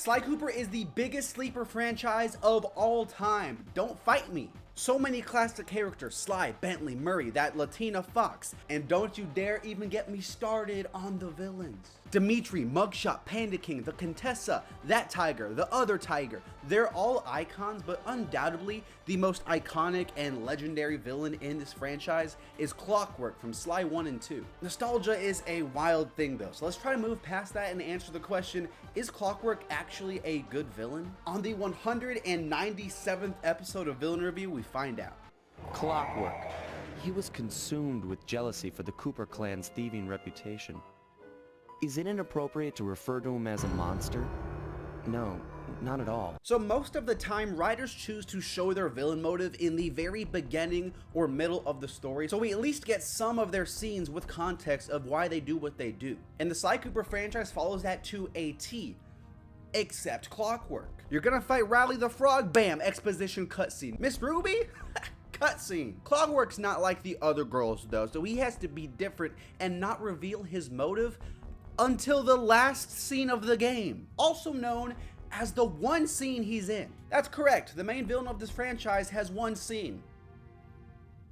Sly Cooper is the biggest sleeper franchise of all time. Don't fight me. So many classic characters, Sly, Bentley, Murray, that Latina Fox, and don't you dare even get me started on the villains. Dimitri, Mugshot, Panda King, the Contessa, that tiger, the other tiger. They're all icons, but undoubtedly the most iconic and legendary villain in this franchise is Clockwerk from Sly 1 and 2. Nostalgia is a wild thing though, so let's try to move past that and answer the question, is Clockwerk actually a good villain? On the 197th episode of Villain Review, we find out. Clockwerk. He was consumed with jealousy for the Cooper clan's thieving reputation. Is it inappropriate to refer to him as a monster? No, not at all. So most of the time, writers choose to show their villain motive in the very beginning or middle of the story, so we at least get some of their scenes with context of why they do what they do. And the Sly Cooper franchise follows that to a T. Except Clockwerk. You're gonna fight Riley the Frog, bam, exposition cutscene. Miss Ruby? Cutscene. Clockwerk's not like the other girls though, so he has to be different and not reveal his motive until the last scene of the game, also known as the one scene he's in. That's correct, the main villain of this franchise has one scene.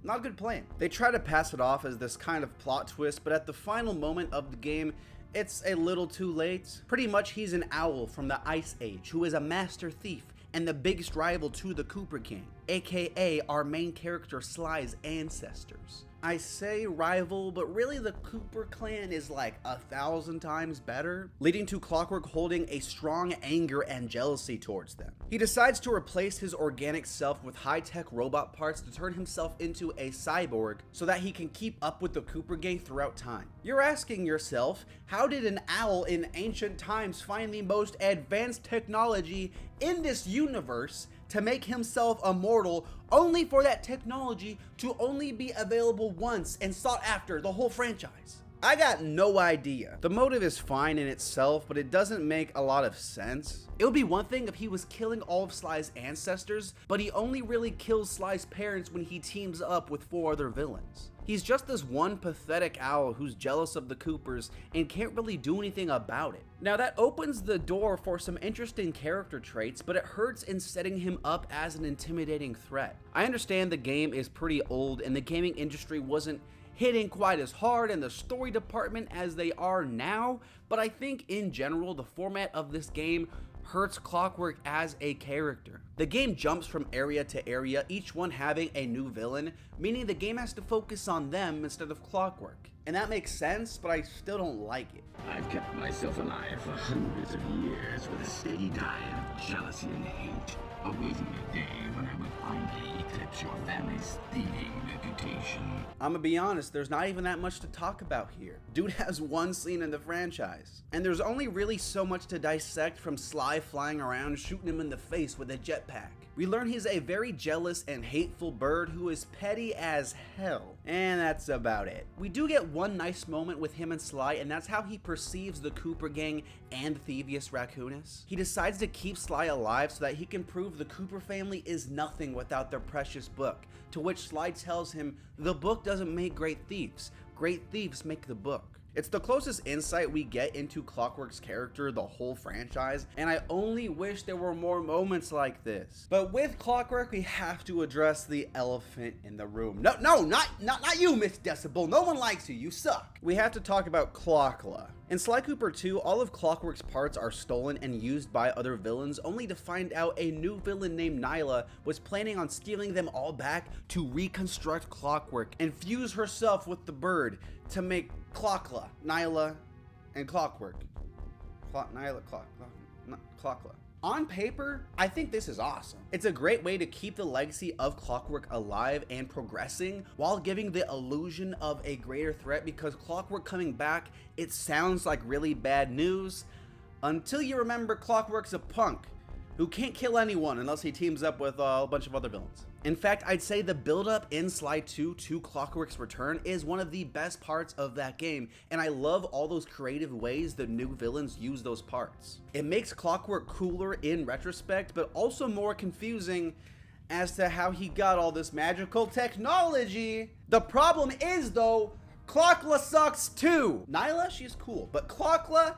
Not a good plan. They try to pass it off as this kind of plot twist, but at the final moment of the game, it's a little too late. Pretty much he's an owl from the Ice Age who is a master thief and the biggest rival to the Cooper Gang, aka our main character Sly's ancestors. I say rival, but really the Cooper clan is like 1,000 times better, leading to Clockwerk holding a strong anger and jealousy towards them. He decides to replace his organic self with high-tech robot parts to turn himself into a cyborg so that he can keep up with the Cooper Gang throughout time. You're asking yourself, how did an owl in ancient times find the most advanced technology in this universe to make himself immortal, only for that technology to only be available once and sought after the whole franchise? I got no idea. The motive is fine in itself, but it doesn't make a lot of sense. It would be one thing if he was killing all of Sly's ancestors, but he only really kills Sly's parents when he teams up with 4 other villains. He's just this one pathetic owl who's jealous of the Coopers and can't really do anything about it. Now that opens the door for some interesting character traits, but it hurts in setting him up as an intimidating threat. I understand the game is pretty old and the gaming industry wasn't hitting quite as hard in the story department as they are now, but I think in general the format of this game hurts Clockwerk as a character. The game jumps from area to area, each one having a new villain, meaning the game has to focus on them instead of Clockwerk. And that makes sense, but I still don't like it. I've kept myself alive for hundreds of years with a steady diet of jealousy and hate, awaiting the day when I will finally eclipse your family's thieving reputation. I'm gonna be honest, there's not even that much to talk about here. Dude has one scene in the franchise, and there's only really so much to dissect from Sly flying around shooting him in the face with a jetpack. We learn he's a very jealous and hateful bird who is petty as hell, and that's about it. We do get one nice moment with him and Sly, and that's how he perceives the Cooper Gang and Thievius Raccoonus. He decides to keep Sly alive so that he can prove the Cooper family is nothing without their precious book, to which Sly tells him the book doesn't make great thieves make the book. It's the closest insight we get into Clockwerk's character the whole franchise, and I only wish there were more moments like this. But with Clockwerk, we have to address the elephant in the room. No, not you, Miss Decibel. No one likes you. You suck. We have to talk about Clockla. In Sly Cooper 2, all of Clockwerk's parts are stolen and used by other villains, only to find out a new villain named Nyla was planning on stealing them all back to reconstruct Clockwerk and fuse herself with the bird to make Clockla, Nyla, and Clockwerk. Clockla. On paper, I think this is awesome. It's a great way to keep the legacy of Clockwerk alive and progressing while giving the illusion of a greater threat, because Clockwerk coming back, it sounds like really bad news until you remember Clockwerk's a punk who can't kill anyone unless he teams up with a bunch of other villains. In fact, I'd say the build-up in Sly 2 to Clockwerk's return is one of the best parts of that game, and I love all those creative ways the new villains use those parts. It makes Clockwerk cooler in retrospect, but also more confusing as to how he got all this magical technology. The problem is, though, Clockla sucks too. Nyla, she's cool, but Clockla,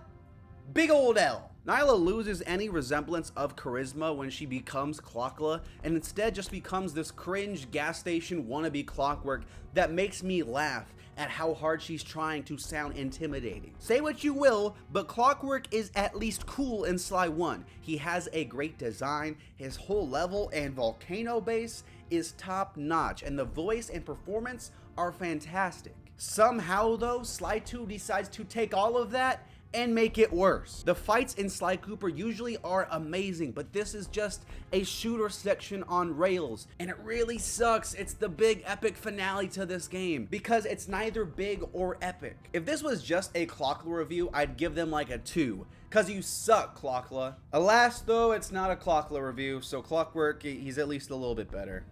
big old L. Nyla loses any resemblance of charisma when she becomes Clockla, and instead just becomes this cringe gas station wannabe Clockwerk that makes me laugh at how hard she's trying to sound intimidating. Say what you will, but Clockwerk is at least cool in Sly 1. He has a great design, his whole level and volcano base is top notch, and the voice and performance are fantastic. Somehow though, Sly 2 decides to take all of that and make it worse. The fights in Sly Cooper usually are amazing, but this is just a shooter section on rails, and it really sucks. It's the big epic finale to this game because it's neither big or epic. If this was just a Clockla review, I'd give them like a 2, cause you suck, Clockla. Alas though, it's not a Clockla review, so Clockwerk, he's at least a little bit better.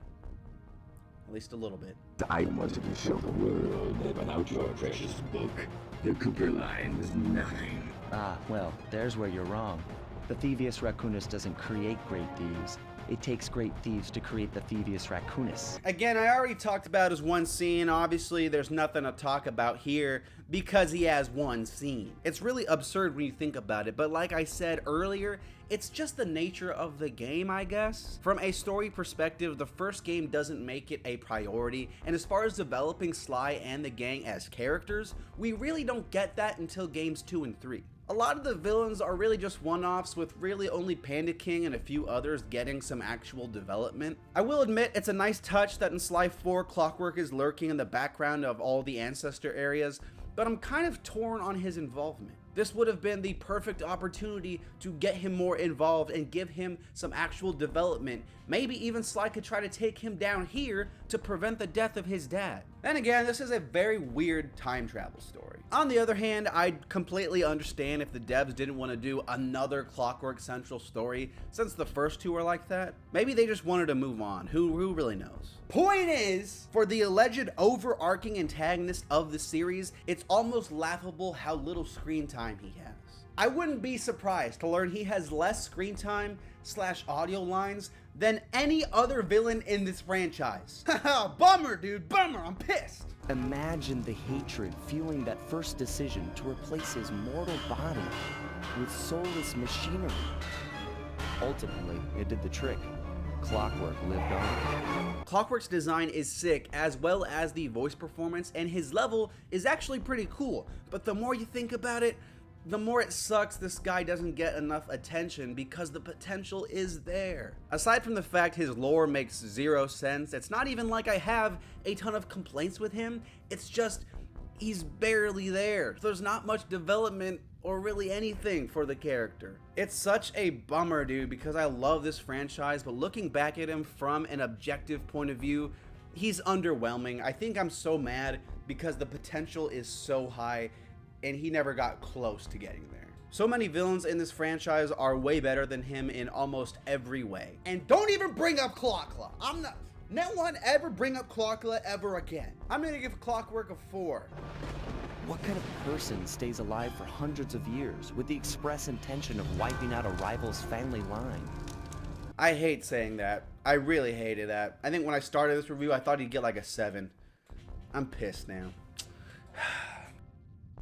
At least a little bit. I wanted to show the world that without your precious book, the Cooper line was nothing. Ah, well, there's where you're wrong. The Thievius Raccoonus doesn't create great thieves. It takes great thieves to create the Thievius Raccoonus. Again, I already talked about his one scene. Obviously, there's nothing to talk about here because he has one scene. It's really absurd when you think about it, but like I said earlier, it's just the nature of the game, I guess. From a story perspective, the first game doesn't make it a priority, and as far as developing Sly and the gang as characters, we really don't get that until games 2 and 3. A lot of the villains are really just one-offs, with really only Panda King and a few others getting some actual development. I will admit it's a nice touch that in Sly 4, Clockwerk is lurking in the background of all the ancestor areas, but I'm kind of torn on his involvement. This would have been the perfect opportunity to get him more involved and give him some actual development. Maybe even Sly could try to take him down here to prevent the death of his dad. Then again, this is a very weird time travel story. On the other hand, I completely understand if the devs didn't want to do another Clockwerk central story, since the first two are like that. Maybe they just wanted to move on. Who really knows? Point is, for the alleged overarching antagonist of the series, it's almost laughable how little screen time he has. I wouldn't be surprised to learn he has less screen time / audio lines than any other villain in this franchise. Haha, bummer, dude, bummer, I'm pissed. Imagine the hatred fueling that first decision to replace his mortal body with soulless machinery. Ultimately, it did the trick. Clockwerk lived on. Clockwerk's design is sick, as well as the voice performance, and his level is actually pretty cool. But the more you think about it, the more it sucks this guy doesn't get enough attention because the potential is there. Aside from the fact his lore makes zero sense, it's not even like I have a ton of complaints with him, it's just he's barely there. There's not much development or really anything for the character. It's such a bummer, dude, because I love this franchise, but looking back at him from an objective point of view, he's underwhelming. I think I'm so mad because the potential is so high and he never got close to getting there. So many villains in this franchise are way better than him in almost every way. And don't even bring up Clockla. No one ever bring up Clockla ever again. I'm gonna give Clockwerk a 4. What kind of person stays alive for hundreds of years with the express intention of wiping out a rival's family line? I hate saying that. I really hated that. I think when I started this review, I thought he'd get like a 7. I'm pissed now.